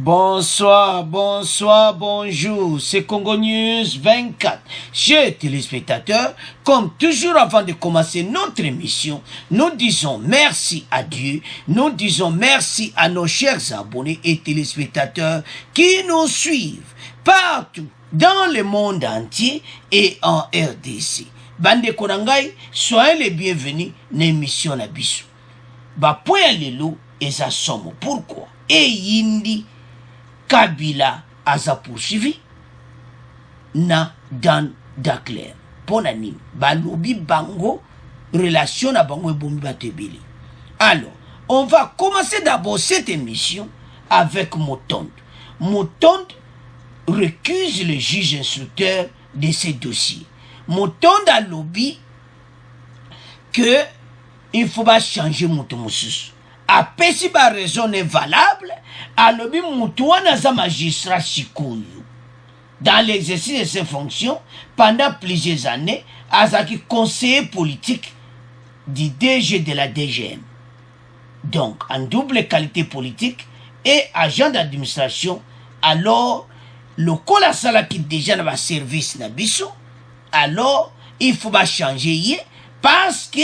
Bonsoir, bonsoir, bonjour, c'est Congo News 24. Chers téléspectateurs, comme toujours avant de commencer notre émission, nous disons merci à Dieu, nous disons merci à nos chers abonnés et téléspectateurs qui nous suivent partout dans le monde entier et en RDC. Bande Konangai, soyez les bienvenus dans l'émission Nabisu. Point lelo eza somo. Pourquoi? Et yindi Kabila aza poursuivi na Dan Dakler. Ponani, balobi bango, relation na bango et bombi batebili. Alors, on va commencer d'abord cette émission avec Motonde. Motonde recuse le juge instructeur de ces dossiers. Motonde a lobby que il faut pas changer Motomosus. Après si ba raison est valable, alobi Moutouana za magistrat Sikoyo. Dans l'exercice de ses fonctions, pendant plusieurs années, Azaki conseiller politique du DG de la DGM. Donc, en double qualité politique et agent d'administration, alors, le colasala qui déjà n'a pas service na biso, alors, il faut pas changer parce que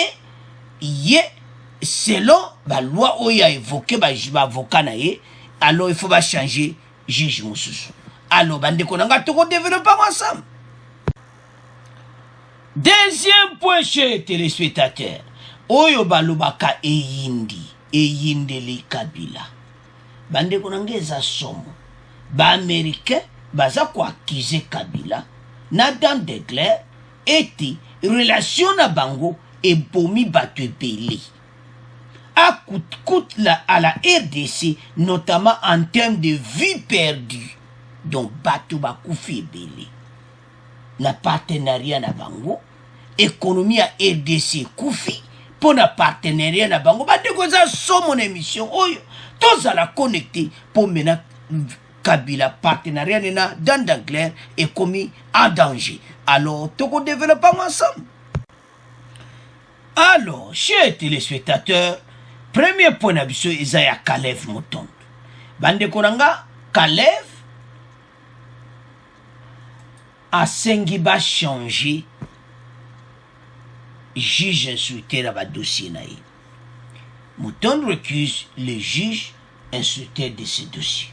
selon la loi où il a évoqué avocat alors il faut pas changer juge Moussousou. Alors bande konanga toko développer ensemble. Deuxième point chez téléspectateurs, oyo balobaka eyindi li Kabila. Bande konanga eza somo. Ba américain baza ko accuser Kabila na dans des clairs eti relation na bango et bomi bato ebele. À coûte à la RDC, notamment en termes de vie perdue. Donc, bato bakoufi ebele. Na partenariat na bango, économie à RDC koufi, pour na partenariat na bango, bate koza so mon émission, oyo, tous à la connecter, pour mena Kabila partenariat na dans d'Angleterre est commis en danger. Alors, toko développons ensemble. Alors, chers téléspectateurs, premier point d'abord, Isaiah Kalev Motonde. Bande Konanga, Kalev a sengiba changé juge instructeur à dossier naï. Motonde recuse le juge instructeur de ce dossier.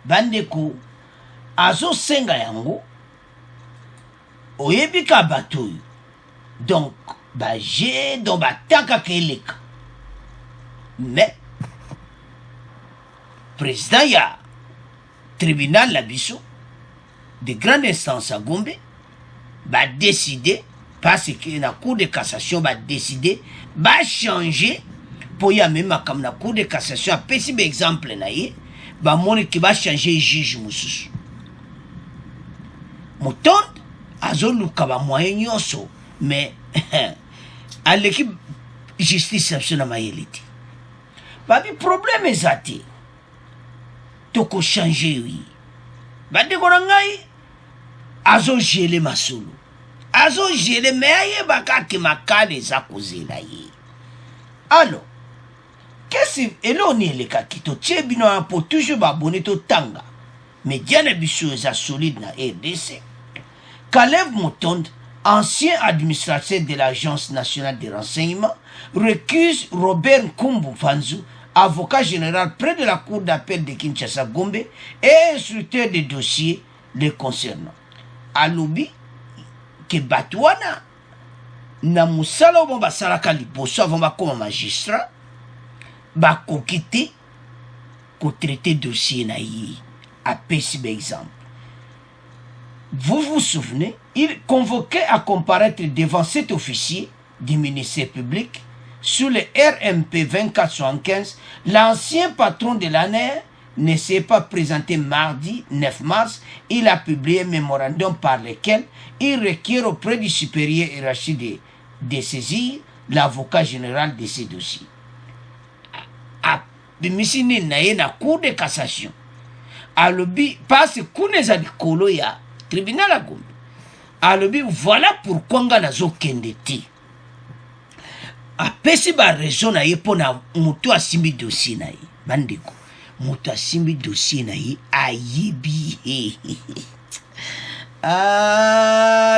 Bande ko azo senga yango oyebika batoyo. Donc, j'ai dans ma tanka keleka. Mais, président ya tribunal la biso de grande instance à Gombe va décider parce que la cour de cassation va décider va changer pour y même comme la cour de cassation a petit exemple na ye va montrer qui va changer juge Moussousou. Motonde azoluka ba moyen nyonso mais à l'équipe justice na mayeliti. Babi problème ezati. Toko changer oui. Bande konangai azo gele masulu. Azo gele mais aye baka ki makale za kozela ye. Alors, qu'est-ce que l'on est le cas qui to tchebino pour toujours ba bonito tanga. Mais diane biso za solide na RDC. Kalev Motonde, ancien administrateur de l'Agence nationale de renseignement, recuse Robert Nkumbu Fanzu, avocat général près de la cour d'appel de Kinshasa Gombe et instructeur des dossiers les concernant. Alobi que Batouana na musala o basalaka liboso avant bakoma magistrat bakokite ko traiter dossier na yi a pesi exemple. Vous vous souvenez, il convoquait à comparaître devant cet officier du ministère public sur le RMP 2475. L'ancien patron de l'ANER ne s'est pas présenté mardi 9 mars. Il a publié un mémorandum par lequel il requiert auprès du supérieur hiérarchique de saisir l'avocat général de ces dossiers. Bimisini na ye na cour de cassation. Alobi parce que kuneza dikolo ya tribunal à Gombe. Alobi voilà pourquoi nga nazo kende te. Apesi ba raison na ye pona mutu asimi dossier na ye. Bandeko. moto asimbi dossier na ye ayebi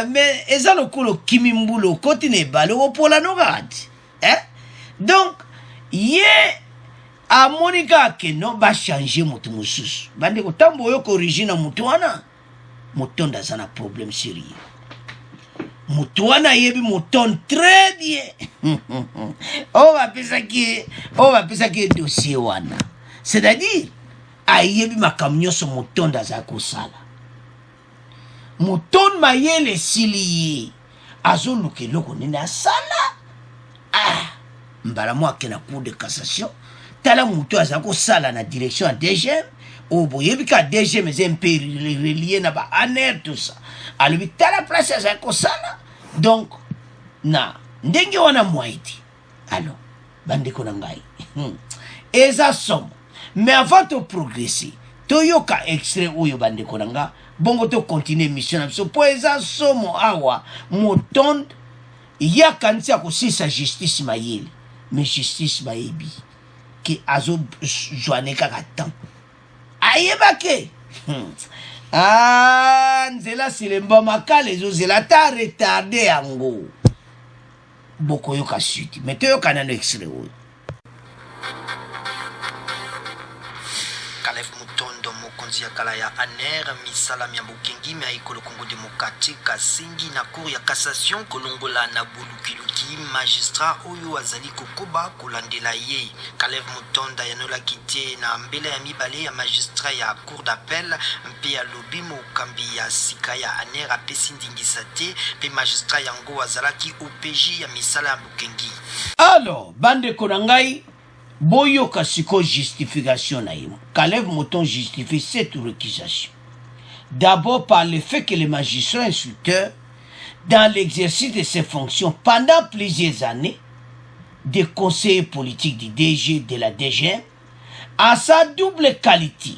mais eza lokolo kimi mbula okoti na ebale okopola no kati donc ye amoni kaka no bachange moto mosusu bandeko ntango oyoka origine ya moto wana motondo aza na problème sérieux moto wana ayebi motondo très bien oyo bapesaki ye dossier wana c'est-à-dire ayebi makambo nyonso motondo aza kosala motondo mayele esili ye azoluka eloko nini asala mbala mo ake na cour de cassation tala moto aza kosala na direction ya DGM oyo boyebi ka DGM eza mpe relie na baaner tout ça alobi tala place aza kosala donc na ndenge wana mwaiti alors bandeko na ngai eza somo mais avant de progresser toyoka extrait oyo bandeko na nga bongo to continuer mission na biso po eza somo awa motondo yakanisi akosisa justice mayele mais justice bayebi ke azojwane kaka temps ayebake nzela silemba makala ezozela ta retarde yango bokoyoka suite mais toyoka nano extrait oyo Caleb Mutondo mokonzi ya kala ya ANER misala ya Bukengi me aikolo Congo démocratique kasingi na cour ya cassation kolongola na bulukiluki magistrat oyo azali kokoba kolandela ye. Caleb Mutondo yanola kite na mbele ya mibale ya magistrat ya cour d'appel mpe ya lobi mokambi ya sika ya ANER apesi ndingisa te pe magistrat yango azalaki OPJ ya misala ya Bukengi. Alors bandeko na ngai boyoka siko justification na ye. Caleb Mutondo justifie cette récusation. D'abord par le fait que le magistrat instructeur, dans l'exercice de ses fonctions pendant plusieurs années, de conseiller politique du DG de la DGM, à sa double qualité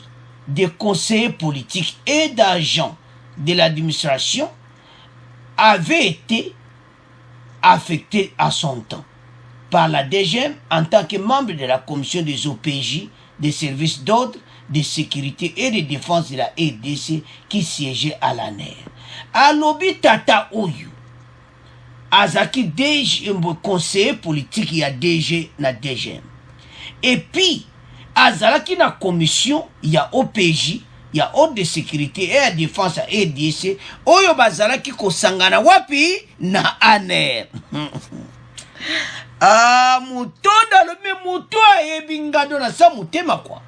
de conseiller politique et d'agent de l'administration, avait été affecté à son temps par la DGM en tant que membre de la commission des OPJ, des services d'ordre, de sécurité et de défense de la RDC qui siégeait à l'ANER. Alobi tata oyo azaki DG conseiller politique ya DG na DGM. Et puis azalaki na commission ya OPJ ya ordre de sécurité et ya défense ya RDC oyo bazalaki kosangana wapi na ANER. Mutondo alobi mutu ayebi ngado na sa motema kwa.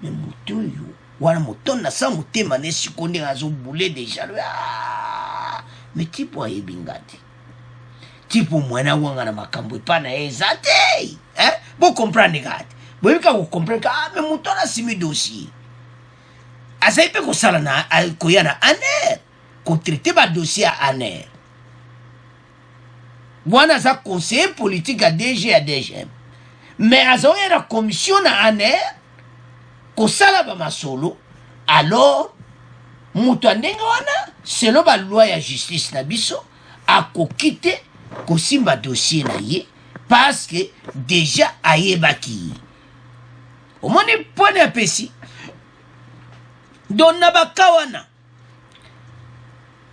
Mais mutu yo wana mutondo na sa motema ne sikonde azo boule déjà. Mais tipo ayebi ngadi. Tipo mwana wanga na makambo epana ezate. Bo comprendre ngadi. Bo yika ko comprendre mais mutu na simi dossier. Azaipe ko sala na koya na ANER. Ko traiter ba dossier à ANER. Wana za conseiller politique à DG à DGM. Mais azoya la commission na ANER ko sala ba masolo alors mutu ndenge wana selon ba loi ya justice na biso akokite ko simba dossier na ye parce que déjà ayebaki. Omoni pone apesi donna bakawana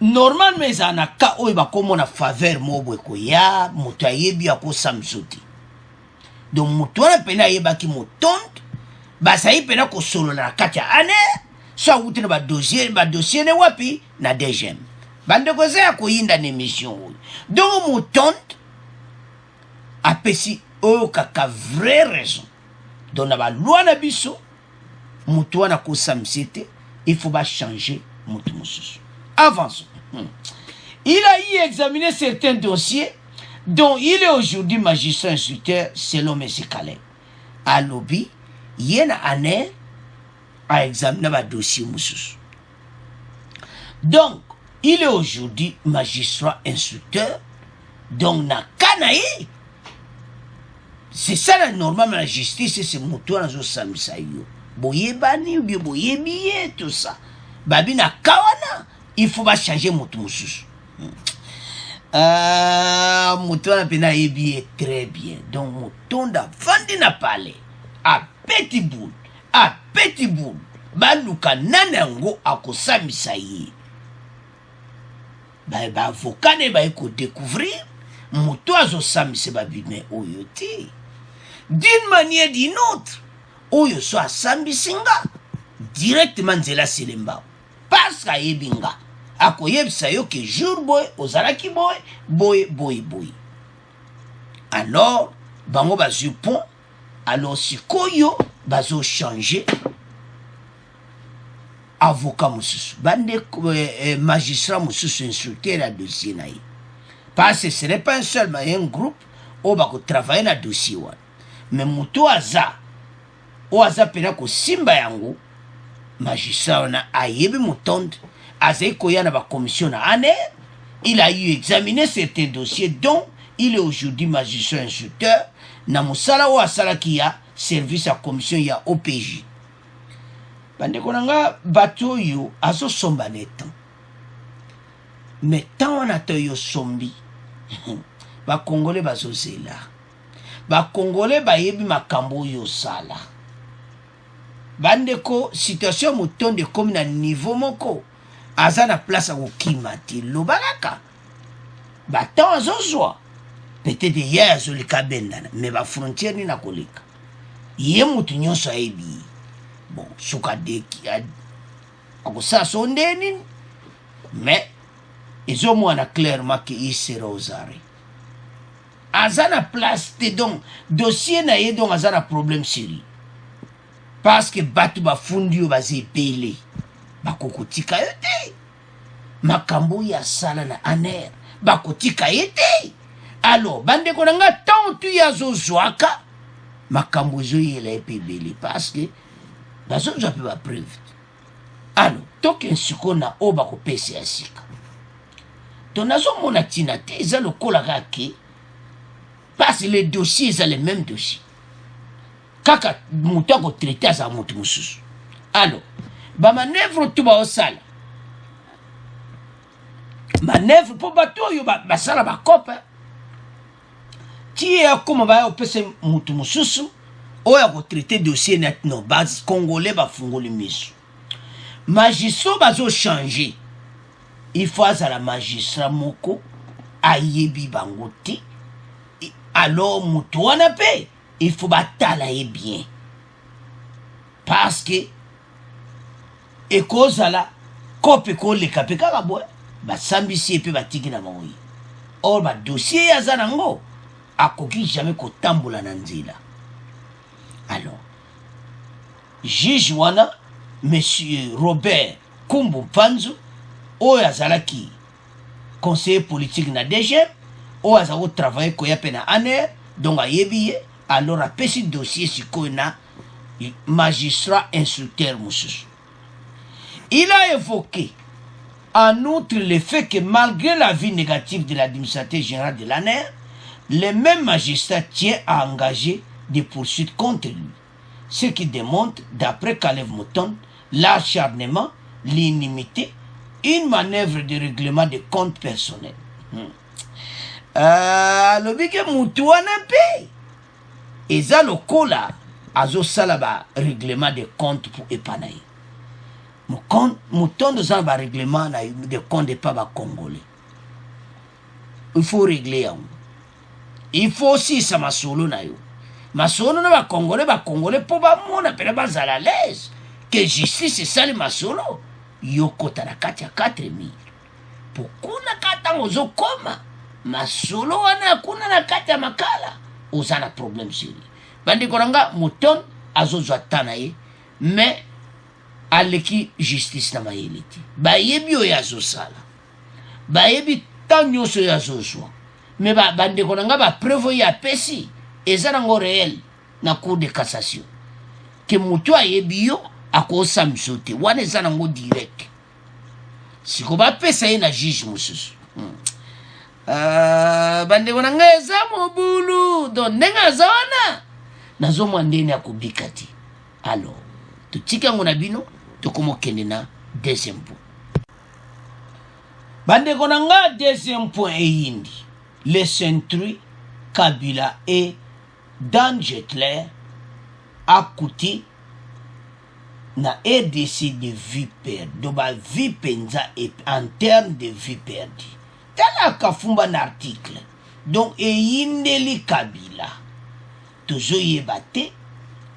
normalement eza na ka oyo bakomona faveur mobwe koya moto ayebi akosa msuti donc moto wana pena ayebaki motondo basayi pena kosolola na kati ya ANER so awuti na badossier ne wapi na DGM bandeko eza ya koyinda na émission oyo donc motondo apesi oyo kaka vraie raison donc na baloi na biso moto wana kosa msete il faut changer moto mosusu. Avançons. Il a y examiné certains dossiers dont il est aujourd'hui magistrat instructeur selon M. Caleb. À lobby, il y a un année à examiner un dossier moussous. Donc, il est aujourd'hui magistrat instructeur. Donc, na kanaï. C'est ça la normalement la justice, c'est mon tour dans le samisayo. Boye bani ou bien boye billet, tout ça. Babi na kawana. Il faut pas changer moto moussous. Moto na pena yebi très bien. Donc moto nda vandi na palais. A petit boule. A petit boule baluka nani yango akosambisa ye avocat ne découvrir moto azosambisa babime oyo te d'une manière d'une autre oyo so asambisi nga directement nzela selemba parce ayebi nga akoyebisa yo ke jour boye ozalaki boye alors bango bazwi pont alors sikoyo bazochanger avocat mosusu bande magistrat mosusu instructeur ya dossier na ye parce que ce n'est pas un seul mais un groupe oyo bakotravaille na dossier wana mais moto aza oyo aza pena kosimba yango magistrat wana ayebi motonde azali koya na bacommission na ane il a eu examiné certains dossiers dont il est aujourd'hui magistrat instructeur na mosala oyo asalaki ya service ya commission ya OPJ bandeko na nga bato oyo azosomba na etan mais tant wana to yo sombi bakongole bazozela bakongole bayebi makambo oyo osala bandeko situation motonde ekomi na niveau moko aza na place ya kokima te lobakaka baton azozwa peut-être ye azoleka bendana mais bafrontière nini akoleka ye motu nyonso ayebi bon suka deki akosala so nde nini mais ezomwana clairement ke il sera aux arrêts aza na place te donc dossier na ye donc aza na problème sérieux parce que bato bafundi oyo baza ebele bakokotika yo te makambo oyo asala na aner bakotika ye te alors bandeko na nga tant tu ye azozwaka makambo ezoyela ye mpe ebele parce que bazozwa mpe bapreuve alors toke siko na oyo bakopesa ya sika to nazomona ntina te eza lokola kaka parce que les dossiers eza les mêmes dossiers kaka moto akotraite aza moto mosusu alors bamanevre to baosala manevre mpo bato oyo basala bakope ti ye akoma baya opesa moto mosusu oyo akotraite dossier natino bacongolais bafungoli miso magistrat bazochange il faut azala magistrat moko ayebi bango te alors moto wana mpe il faut batala ye bien parce que ekozala kope ekoleka mpe kaka boye basambisi ye mpe batiki na bango ye or badossier ye aza nango akoki jamais kotambola na nzela alors juge wana monsieur Robert Kumbu Mpanzu oyo azalaki conseiller politique na DGM oyo aza kotravaille koya mpe na aner donc ayebi ye alors apesi dossier sikoyo na magistrat instructeur mosusu. Il a évoqué en outre le fait que malgré l'avis négatif de l'administrateur général de l'ANER, le même magistrat tient à engager des poursuites contre lui, ce qui démontre, d'après Kalev Mouton, l'acharnement, l'inimité, une manœuvre de règlement de comptes personnels. Le que Moutouana paye. Et ça, le cola, azo salaba règlement de comptes pour épanaï. Mouton de ça, le règlement de comptes n'est pas congolais. Il faut régler. Il faut aussi ça ma solo na yo. Ma solo na ba congolais pour ba mon appelle ba à l'aise. Que justice c'est ça le ma solo. Yo kota na kati ya 4000. Pourquoi na kata ozo koma? Ma solo wana kuna na kati ya makala. Ozana problème sérieux. Bandi koranga mouton azozwa tanaye mais aleki justice na mayeliti. Ba yebi oyo azosala. Ba yebi tanyo so yazozwa. Mais bandi koranga ba preuve ya pesi ezana ngo réel na cour de cassation. Que mouto ayebi yo akosa msote wana ezana ngo direct. Siko ba pesa ye na juge mususu. Bande wananga eza mobulu do nenga zona nazo mwandeni akubikati alors tutika ngona bino tokomokende na deuxième point. Bande konanga deuxième point eyindi les centuries Kabila et Dan Jetler akuti na RDC de vie perdue, donc ba vie penza et en termes de vie perdue. Tala kafumba na article. Donc eyindeli Kabila. Tozo yebate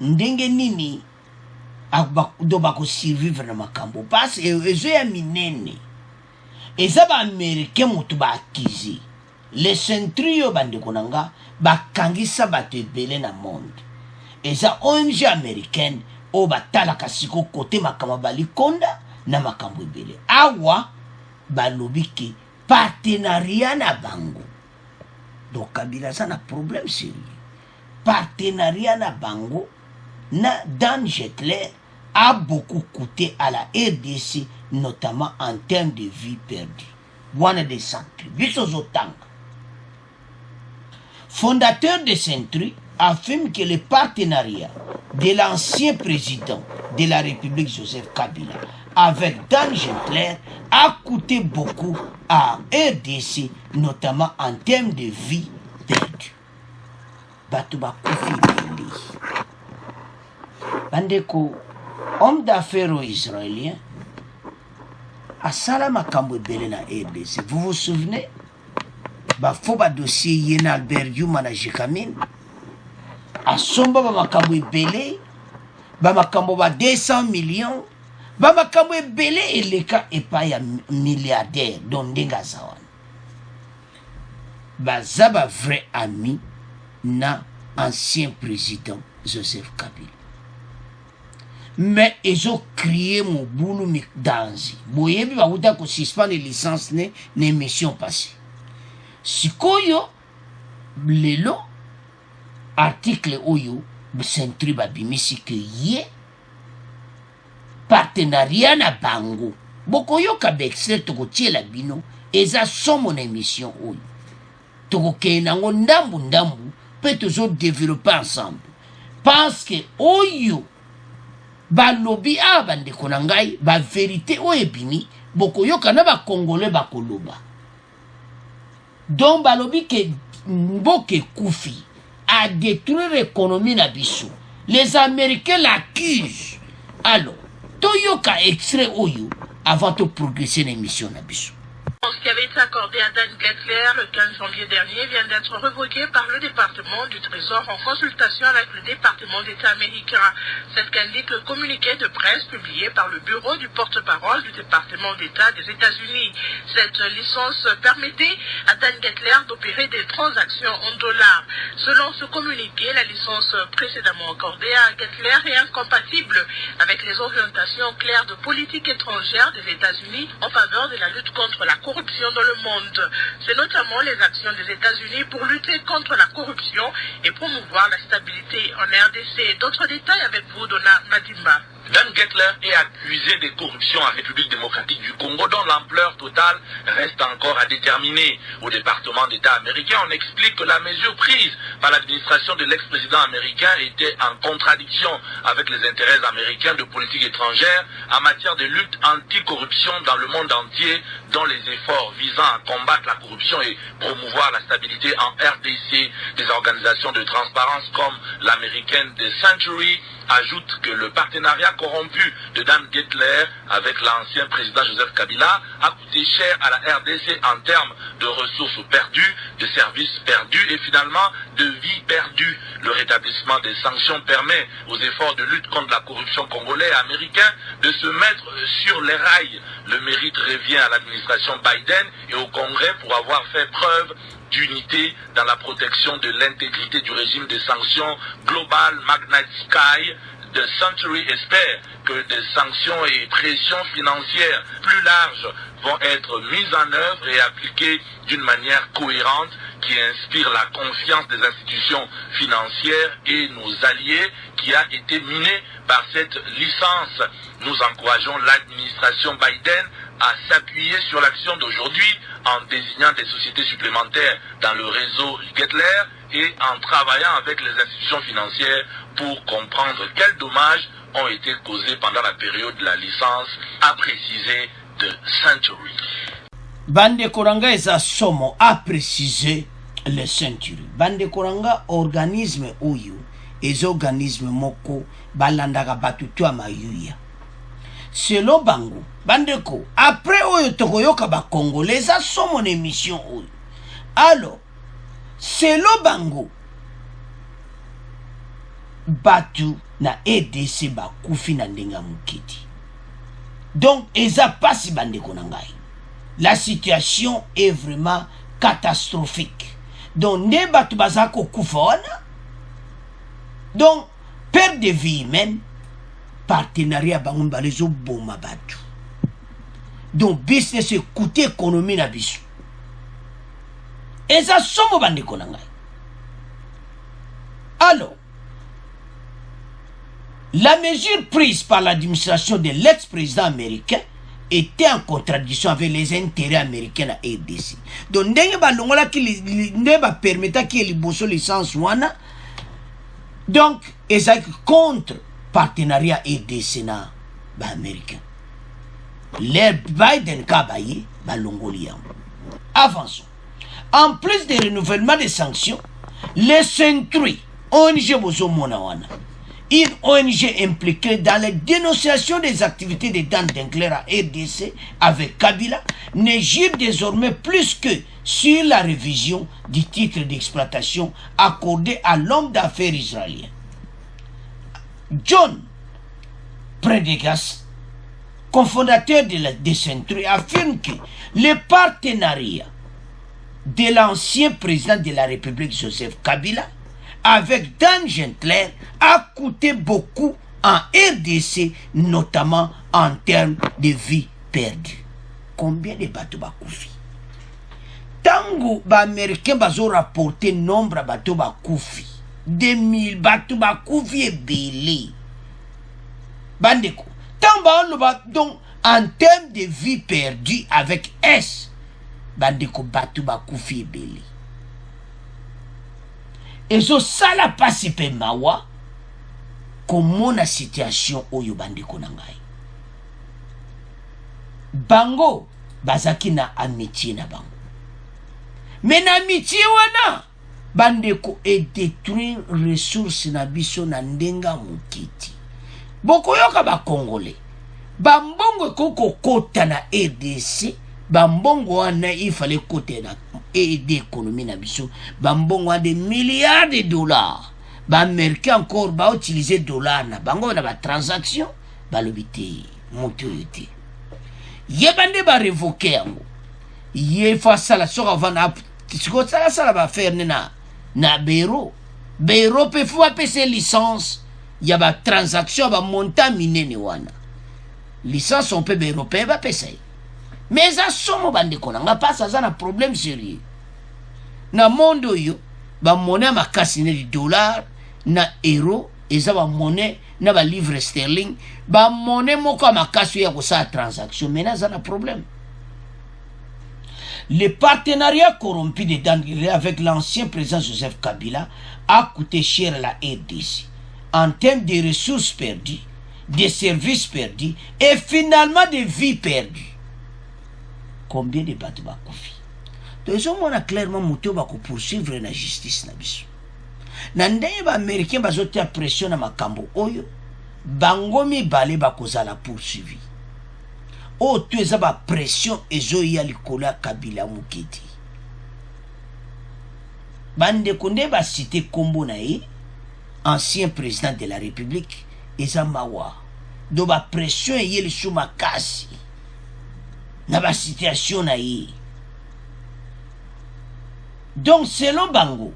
ndenge nini do bako survivre na makambo parce ezo ya minene. Eza ba américain mutu ba akizi. Les centrio bande konanga bakangisa bato ebele na monde. Eza ONG américaine o batala kasiko kote makambo balikonda na makambo ebele. Awa balobiki partenariat na bango. Donc Kabila ça na problème sérieux. Partenariat na bango na Dan Jetler a beaucoup coûté à la RDC, notamment en termes de vie perdue. Wana de Centri, Bisozotanga. Fondateur de Centri affirme que le partenariat de l'ancien président de la République Joseph Kabila avec Dan Jetler a coûté beaucoup à RDC, notamment en termes de vie perdue. Batouba Koufi Beli. Bandeko, homme d'affaires israélien, a Salama Kambo Bele na RDC. Vous vous souvenez? Bafoba dossier Yena Albert Yuma na Jikamine. A Somba Bamakambo Bele. Bamakambo ba 200 millions. Bamakambo Bele et le cas est pas ya milliardaire dont Ndenga Zawan. Bazaba vrai ami na ancien président Joseph Kabila. Mais ils ont crié mon boulot danzi. Boyebi ba uta ko suspendre licence ne émission passée. Sikoyo lelo article oyo Centri babimisi que ye partenariat na bango. Bokoyo kabexer toko tiela bino eza somo na émission oyo. Toko kenango ndambu ndambu peut toujours développer ensemble. Parce que oyo ba lobby a bande konangai ba vérité o ebimi bokoyoka na ba congolais ba koloba. Donc ba lobby que Mboke Koufi a détruit l'économie na biso. Les Américains l'accusent. Alors, toyoka extrait oyo avant de progresser l'émission na biso. Ce qui avait été accordé à Dan Getler le 15 janvier dernier vient d'être revoqué par le département du Trésor en consultation avec le département d'État américain. C'est ce qu'indique le communiqué de presse publié par le bureau du porte-parole du département d'État des États-Unis. Cette licence permettait à Dan Getler d'opérer des transactions en dollars. Selon ce communiqué, la licence précédemment accordée à Getler est incompatible avec les orientations claires de politique étrangère des États-Unis en faveur de la lutte contre la corruption dans le monde. C'est notamment les actions des États-Unis pour lutter contre la corruption et promouvoir la stabilité en RDC. D'autres détails avec vous, Donna Madimba. Dan Getler est accusé de corruption en République démocratique du Congo dont l'ampleur totale reste encore à déterminer. Au département d'État américain, on explique que la mesure prise par l'administration de l'ex-président américain était en contradiction avec les intérêts américains de politique étrangère en matière de lutte anti-corruption dans le monde entier, dont les efforts visant à combattre la corruption et promouvoir la stabilité en RDC. Des organisations de transparence comme l'américaine The Century ajoute que le partenariat corrompu de Dan Getler avec l'ancien président Joseph Kabila a coûté cher à la RDC en termes de ressources perdues, de services perdus et finalement de vies perdues. Le rétablissement des sanctions permet aux efforts de lutte contre la corruption congolais et américain de se mettre sur les rails. Le mérite revient à l'administration Biden et au Congrès pour avoir fait preuve d'unité dans la protection de l'intégrité du régime de sanctions global Magnitsky. The Century espère que des sanctions et pressions financières plus larges vont être mises en œuvre et appliquées d'une manière cohérente qui inspire la confiance des institutions financières et nos alliés qui a été minée par cette licence. Nous encourageons l'administration Biden à s'appuyer sur l'action d'aujourd'hui en désignant des sociétés supplémentaires dans le réseau Getler et en travaillant avec les institutions financières pour comprendre quels dommages ont été causés pendant la période de la licence, a précisé The Century. Bande Koranga eza somo a précisé le Century. Bande Koranga organisme oyo, les organismes moko balandaka batutu a mayuya. selon bango bandeko après oyo tokoyoka ba congolais ça sont mon émission oyo alors selon bango batu na EDC bakufi na ndenga mukiti donc eza pasi bandeko na ngai la situation est vraiment catastrophique donc nde batu baza kokufa wana donc perte de vie humaine partenariat bango mibale ezoboma batu donc business ekute économie na biso eza somo bandeko na ngai alors la mesure prise par l'administration de l'ex-président américain était en contradiction avec les intérêts américains na RDC. Donc ndenge balongola ki ndenge ba permettre ki liboso licence wana donc ezaki contre partenariat RDC na ba américain. Les Biden kabaye balongoli yango. Avançons. En plus des renouvellements des sanctions, les Century ONG bozo mona wana une ONG impliquée dans la dénonciation des activités de Dan Denkler à RDC avec Kabila ne gire désormais plus que sur la révision du titre d'exploitation accordé à l'homme d'affaires israélien. John Predegas, cofondateur de Century, affirme que le partenariat de l'ancien président de la République Joseph Kabila avec Dan Gentler a coûté beaucoup en RDC, notamment en termes de vie perdue. Combien de bateaux bakoufi? Tango ba américain bazo rapporté nombre de bateaux bakoufi. 2000 bateaux bakoufi et belé. Bandeko. Tango ba donc en termes de vie perdue avec S. Bandeko bateaux bakoufi et belé. Et so sala pasi pe mawa comment la situation oyo bandeko na ngai bango bazaki na amitié na bango mais na amitié wana bandeko et détruire ressources na biso na ndenga mukiti bokoyoka ba congolais bambongo koko kota na RDC bambongo wana il fallait côté na aider l'économie na biso bambongo a des milliards de dollars ba américain encore ba utiliser dollars na bango na ba transaction ba lobité moto yote yebande ba révoquer yango ye face à la sora vana tiko ça va faire na bureau pe faut appeler licence ya ba transaction ba montant minene wana licence on peut européen ba payer. Mais ça somo bandeko na nga pas ça na problème sérieux na mondo yo ba monnaie makasi ne dollar na euro eza ba monnaie na ba livre sterling ba monnaie moko makasi ya ko sa transaction mais ça na problème. Le partenariat corrompu de Dan Denkler avec l'ancien président Joseph Kabila a coûté cher à la RDC en termes de ressources perdues, de services perdus et finalement de vies perdues. Combien de bateaux bakoufi? Donc on a clairement moto bako poursuivre la justice na biso. Na ndenge ba américain bazotia pression na makambo oyo bango mibale bakozala poursuivi. O tu eza ba pression ezo ya likola Kabila mukiti. Bande konde ba cité kombo na ye ancien président de la République eza mawa. Do ba pression yeli sou makasi. Na ba situation na ye. Donc selon Bango,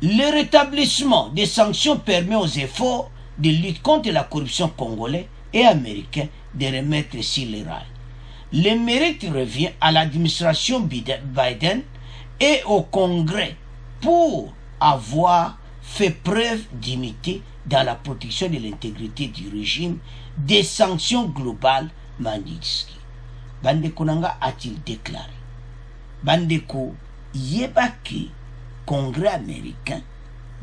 le rétablissement des sanctions permet aux efforts de lutte contre la corruption congolais et américain de remettre sur les rails. Le mérite revient à l'administration Biden et au Congrès pour avoir fait preuve d'unité dans la protection de l'intégrité du régime des sanctions globales Magnitsky. Bandeko Nanga a-t-il déclaré? Bandeko yebaki Congrès américain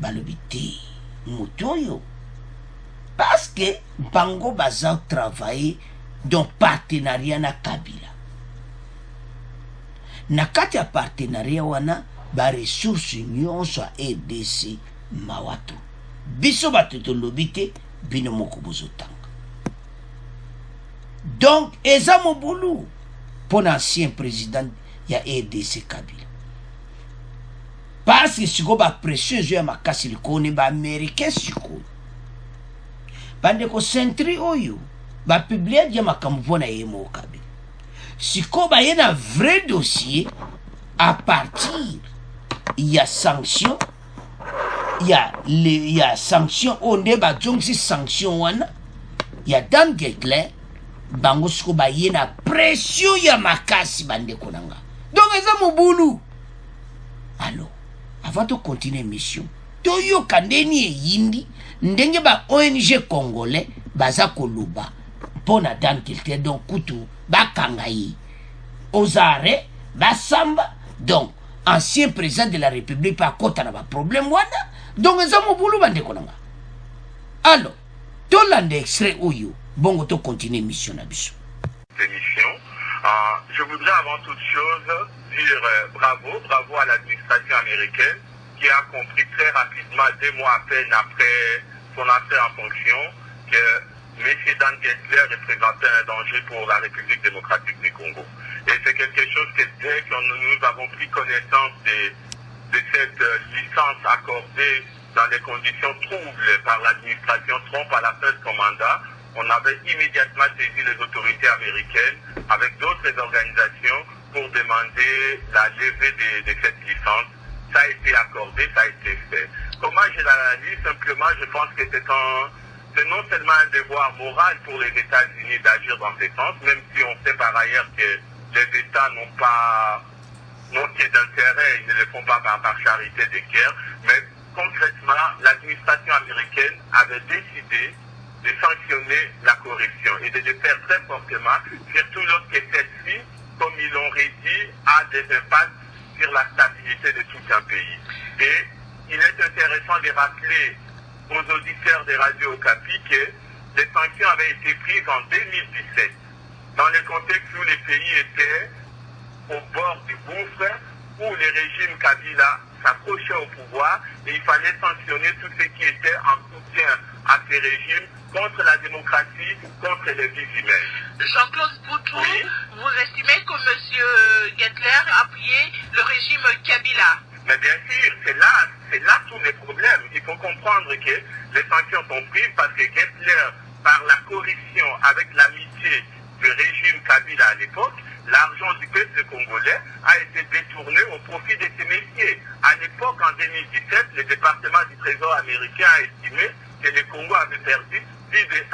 balobité motoyo parce que Bango baza travailler dans partenariat na Kabila. Na kati ya partenariat wana ba ressources nyonso a RDC mawato. Biso bato to lobité bino moko bozotanga. Donc, eza mobulu pour l'ancien président ya RDC Kabila. Parce que siko ba pression zo ya makasi likone ba américain siko. Bande ko centri oyo ba publier dia makambo pona yemo Kabila. Siko ba yena vrai dossier à partir il y a sanction, il y a sanction on est ba jongsi sanction wana. Il y a Dan Getler bango siko ba yena pression ya makasi bande konanga. Donc eza mobulu. Alors avant de continuer mission, toyo kandeni yindi ndenge ba ONG congolais baza koluba pona Dan Getler donc kutu ba kangayi Ozare ba samba donc ancien président de la République par kota na ba problème wana donc eza mobulu bande konanga. Alors tolande extrait oyo bongo to continuer mission na biso. Je voudrais avant toute chose dire bravo à l'administration américaine qui a compris très rapidement, 2 mois à peine après son entrée en fonction, que M. Dan Getler représentait un danger pour la République démocratique du Congo. Et c'est quelque chose que dès que nous avons pris connaissance de cette licence accordée dans des conditions troubles par l'administration Trump à la fin de son mandat, on avait immédiatement saisi les autorités américaines avec d'autres organisations pour demander la levée de cette licence. Ça a été accordé, ça a été fait. Comment je l'analyse? Simplement, je pense que c'est non seulement un devoir moral pour les États-Unis d'agir dans ce sens, même si on sait par ailleurs que les États n'ont que d'intérêt, ils ne le font pas par charité de guerre, mais concrètement, l'administration américaine avait décidé de sanctionner la corruption et de le faire très fortement, surtout lorsque celle-ci, comme ils l'ont dit, a des impacts sur la stabilité de tout un pays. Et il est intéressant de rappeler aux auditeurs de Radio Okapi que les sanctions avaient été prises en 2017, dans le contexte où les pays étaient au bord du gouffre, où le régime Kabila s'approchait au pouvoir et il fallait sanctionner tout ce qui était en soutien à ces régimes contre la démocratie, contre les vies humaines. Jean-Claude Boutou, oui. Vous estimez que M. Getler a appuyé le régime Kabila? Mais bien sûr, c'est là tous les problèmes. Il faut comprendre que les sanctions sont prises parce que Getler, par la corruption avec l'amitié du régime Kabila à l'époque, l'argent du peuple congolais a été détourné au profit de ces messieurs. À l'époque, en 2017, le département du Trésor américain a estimé que le Congo avait perdu plus de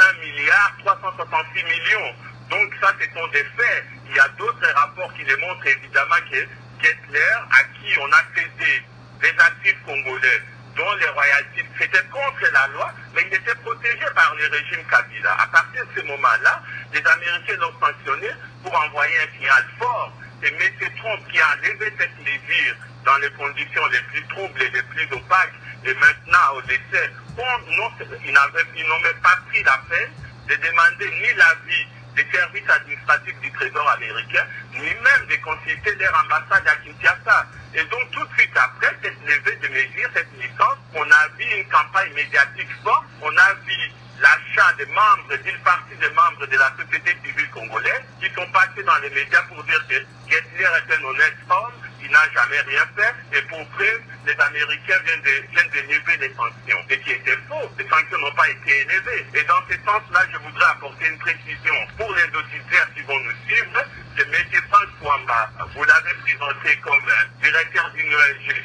1,366 milliard. Donc ça, ce sont des faits. Il y a d'autres rapports qui démontrent évidemment que Getler, à qui on a cédé des actifs congolais, dont les royalties, c'était contre la loi, mais il était protégé par le régime Kabila. À partir de ce moment-là, les Américains l'ont sanctionné pour envoyer un signal fort. Et M. Trump qui a enlevé cette mesure dans les conditions les plus troubles et les plus opaques, et maintenant au décès, ils n'ont même pas pris la peine de demander ni l'avis des services administratifs du Trésor américain, ni même de consulter leur ambassade à Kinshasa. Et donc tout de suite après cette levée de mesures, cette licence, on a vu une campagne médiatique forte, on a vu l'achat des membres, d'une partie des membres de la société civile congolaise qui sont passés dans les médias pour dire que Getler est un honnête homme, il n'a jamais rien fait, et pour preuve, les Américains viennent de lever les sanctions. Et qui était faux, les sanctions n'ont pas été élevées. Et dans ce sens-là, je voudrais apporter une précision pour les auditeurs qui vont nous suivre, que M. Franck Kouamba, vous l'avez présenté comme directeur d'une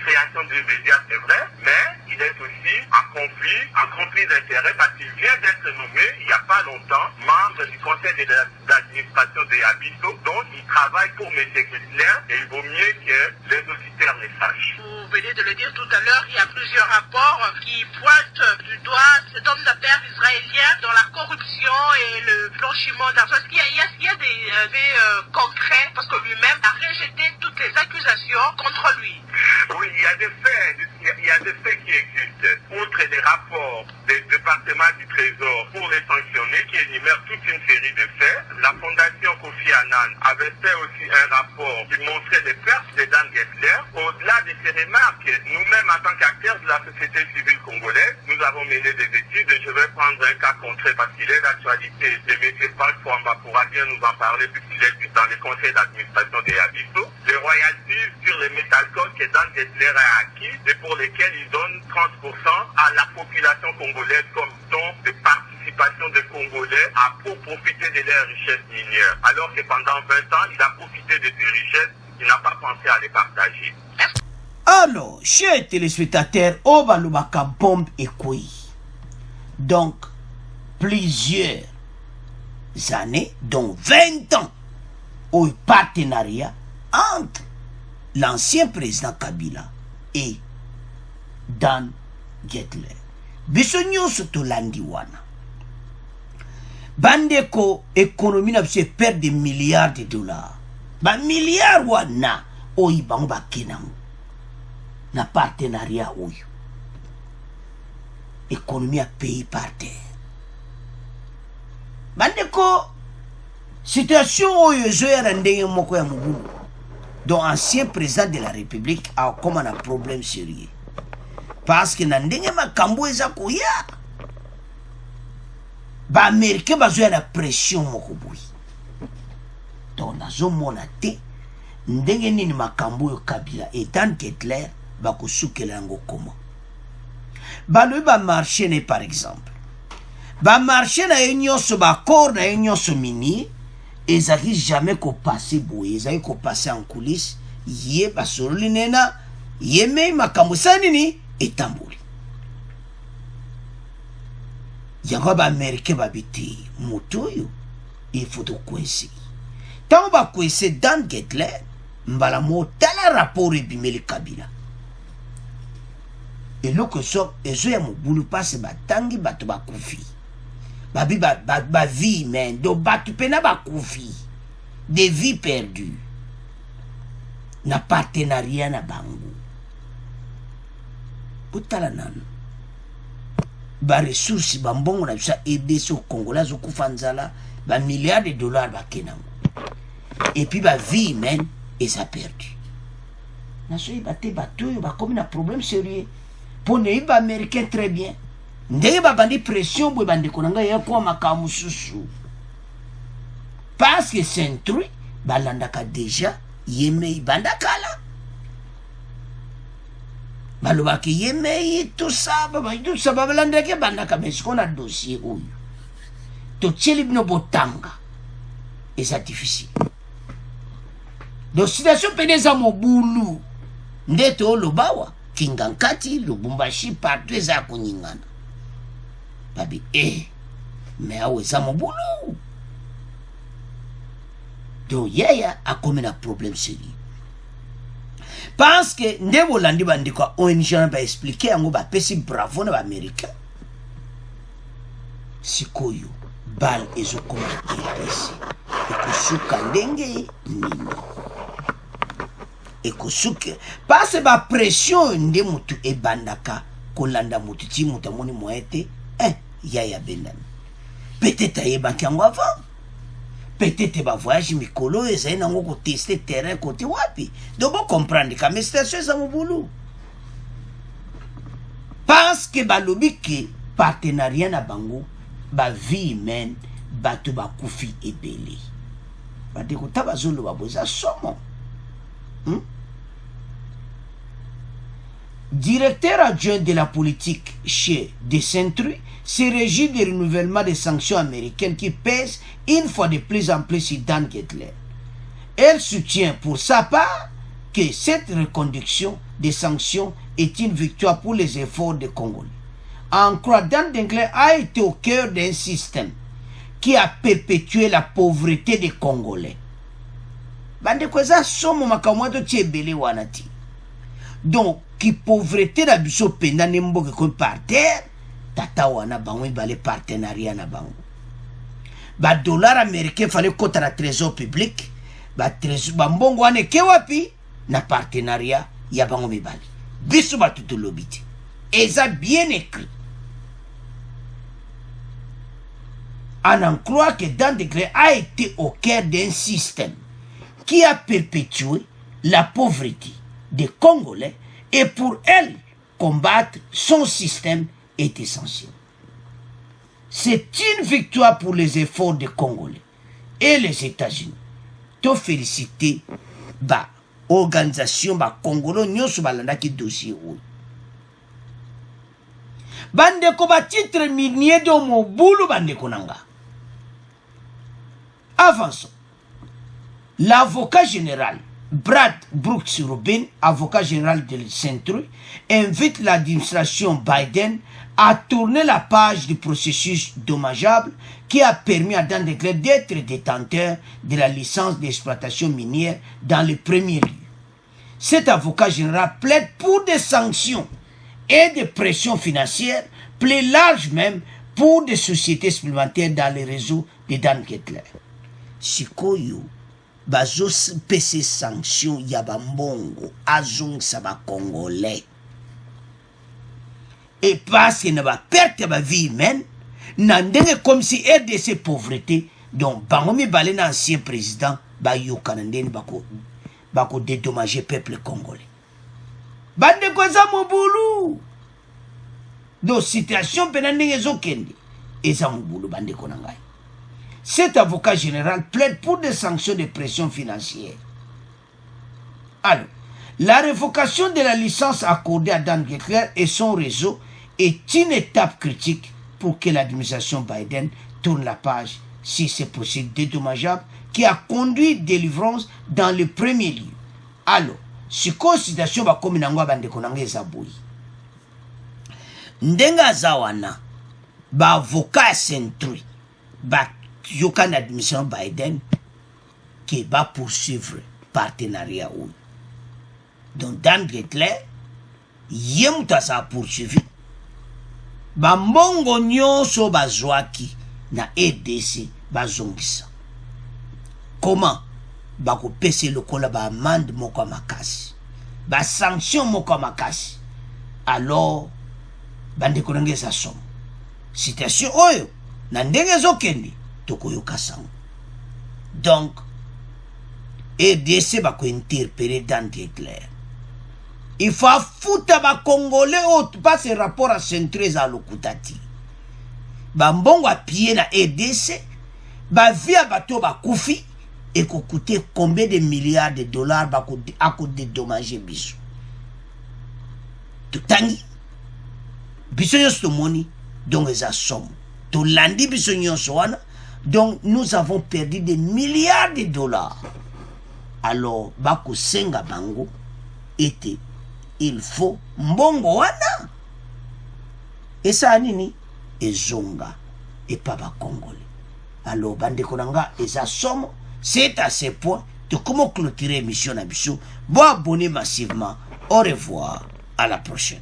création du média, c'est vrai, mais il est aussi en conflit d'intérêts parce qu'il vient d'être nommé, il n'y a pas longtemps, membre du conseil d'administration des Abisso, donc il travaille pour M. Getler et il vaut mieux que les auditeurs les sachent. Vous venez de le dire tout à l'heure, il y a plusieurs rapports qui pointent du doigt cet homme d'affaires israélien dans la corruption et le blanchiment d'argent. Est-ce qu'il y a des faits concrets, parce que lui-même a rejeté toutes les accusations contre lui? Oui, il y a des faits qui existent. Outre les rapports des départements du Trésor pour les sanctionner, qui énumèrent toute une série de faits, la Fondation Kofi Annan avait fait aussi un rapport qui montrait les pertes de Dan Getler. Au-delà de ces remarques, nous-mêmes, en tant qu'acteurs de la société civile congolaise, nous avons mené des études. Je vais prendre un cas concret parce qu'il est d'actualité. Le M. Paul Fouamba pourra bien nous en parler puisqu'il est dans le conseil d'administration des Abisso. Les royalties sur les métalcodes que Dan Gettler a acquis et pour lesquels il donne 30% à la population congolaise comme don de participation des Congolais pour profiter de leurs richesses minières. Alors que pendant 20 ans, il a profité de ces richesses, il n'a pas pensé à les partager. Alors, chers téléspectateurs, on va le bombe et quoi. Donc, plusieurs années, dont 20 ans, au partenariat entre l'ancien président Kabila et Dan Gettler. Bisogno soto landiwana. Bandeko économie n'a pas perdre des milliards de dollars. Ba milliards wana oyi bango ba kenango. Na partenariat oyo. Économie a pays par terre. Bandeko situation oyo zoyara ndenge moko ya mubulu. Donc ancien président de la République a comme un problème sérieux. Parce que ndenge makambo eza koya. Ba américain bazoya na pression moko boui. Donc nazo mona te ndenge nini makambo yo Kabila et Dan Gettler bakosukela yango comment. Balobi ba marché ne par exemple. Ba marché na nyonso ba corps na nyonso mini ezaki jamais ko passer boye, ezaki ko passer en coulisses, yé basololi nena, yeme makambo sanini etamboli. Yango ba américain babiti motoyo il faut to coincer. Tant ba coincer Dan Gettler mbala motala rapport ebimeli Kabila. Et le que so ezo ya mobulu passe batangi bato bakufi. Babi ba vie men do batu pena bakufi. Des vies perdues. Na partenariat na bango. Butala nanu. Ba ressources ba mbongo na bisa aider so Congolais zo kufanzala ba milliards de dollars ba kenango. Et puis ba vie men et ça perdu. Na so ibate bato ba comme na problème sérieux. Pour les Américains très bien. Ndenge ba bandi pression bo bandi konanga ya kwa makamu susu. Parce que Saint-Louis balandaka déjà yeme bandakala. Balobaki yeme tout ça balandaka bandaka mais ce qu'on a dossier oyo. To tcheli bino botanga. Et c'est difficile. Donc situation peneza mobulu. Ndeto lobawa. Kingankati, Lubumbashi, partout eza kunyingana. Babi, mais awe sa mobulu. Donc, yaya a comme un problème sérieux. Parce que, ndebo landi bandikwa, ONG va expliquer, yango ba pesi bravo na ba américain. Sikoyo, bal ezo koma kipesi. Ekusuka ndenge nini. Ekosuke parce ba pression nde mutu ebandaka kolanda mutu ti mutu amoni moete yaya benami peut-être ayebaki yango avant peut-être ba voyage mikolo ezali nango ko tester terrain côté wapi donc bon comprendre ka mais station eza mobulu parce que balobi ke partenariat na bango ba vie humaine bato bakufi ebele badeko tabazolo baboza somo. Directeur adjoint de la politique chez de Saint-Louis se régit du renouvellement des sanctions américaines qui pèsent une fois de plus en plus sur Dan Gettler. Elle soutient pour sa part que cette reconduction des sanctions est une victoire pour les efforts des Congolais. En croix, Dan Gettler a été au cœur d'un système qui a perpétué la pauvreté des Congolais. Bande kweza somo makamwato tchebele wanati. Donc, qui pauvreté na biso penda nemboke ko par terre, tata wana bango balé partenariat na bango. Ba dollar américain fallait kota na trésor public, ba trésor ba mbongo wane ke wapi na partenariat ya bango mibali. Biso ba tout lobiti. Et ça bien écrit. On en croit que Dan Gettler a été au cœur d'un système qui a perpétué la pauvreté des Congolais et pour elle combattre son système est essentiel. C'est une victoire pour les efforts des Congolais et les États-Unis. To féliciter ba organisation ba Congolo nyoso balanda ki dossier oyo. Bandeko ba titre minier de mobulu bandeko nanga. Avançons. L'avocat général Brad Brooks Rubin, avocat général de Saint-Louis, invite l'administration Biden à tourner la page du processus dommageable qui a permis à Dan Declercq d'être détenteur de la licence d'exploitation minière dans le premier lieu. Cet avocat général plaide pour des sanctions et des pressions financières, plaide large même pour des sociétés supplémentaires dans les réseaux de Dan Declercq. Sikoyo bazo pese sanction ya bambongo azongisa ba congolais et parce que na ba perte ba vie humaine na ndenge comme si RDC pauvreté donc bango mibale na ancien président ba yokana ndeni bako dédommager peuple congolais bande koza mobulu do situation pena ndenge zokende eza mobulu bande konangai. Cet avocat général plaide pour des sanctions de pression financière. Alors, la révocation de la licence accordée à Dan Declercq et son réseau est une étape critique pour que l'administration Biden tourne la page sur ces procédures dédommageables qui a conduit délivrance dans le premier lieu. Alors, sur considération ba komi nango bande konanga ezaboyi. Ndenga zawana ba avocat Saint-Louis ba yoka na admission Biden qui va poursuivre partenariat ou donc Dan Declercq yemuta sa poursuivi bambongo nyonso bazwaki na EDC bazongisa comment bako pese lokola ba amende moko makasi ba sanction moko makasi alors bande konenge sa somme situation oyo na ndenge zokende tokoyoka sango. Donc EDC bako interpeller Dan Declercq. Il faut foutre ba congolais autre pas ce rapport à Saint-Louis à l'okutati. Ba mbongo a pied na EDC ba via bato ba kufi et ko coûter combien de milliards de dollars bako ako dédommager biso. Tutangi biso yosto moni donc eza somme. To landi biso nyonso wana. Donc, nous avons perdu des milliards de dollars. Alors, bako senga bango était, il faut mbongo wana. Et ça nini, et zonga, et pas ba congolais. Alors, bande konanga, et ça somme, c'est à ce point de comment clôturer l'émission à Bissou. Bon, abonnez massivement. Au revoir, à la prochaine.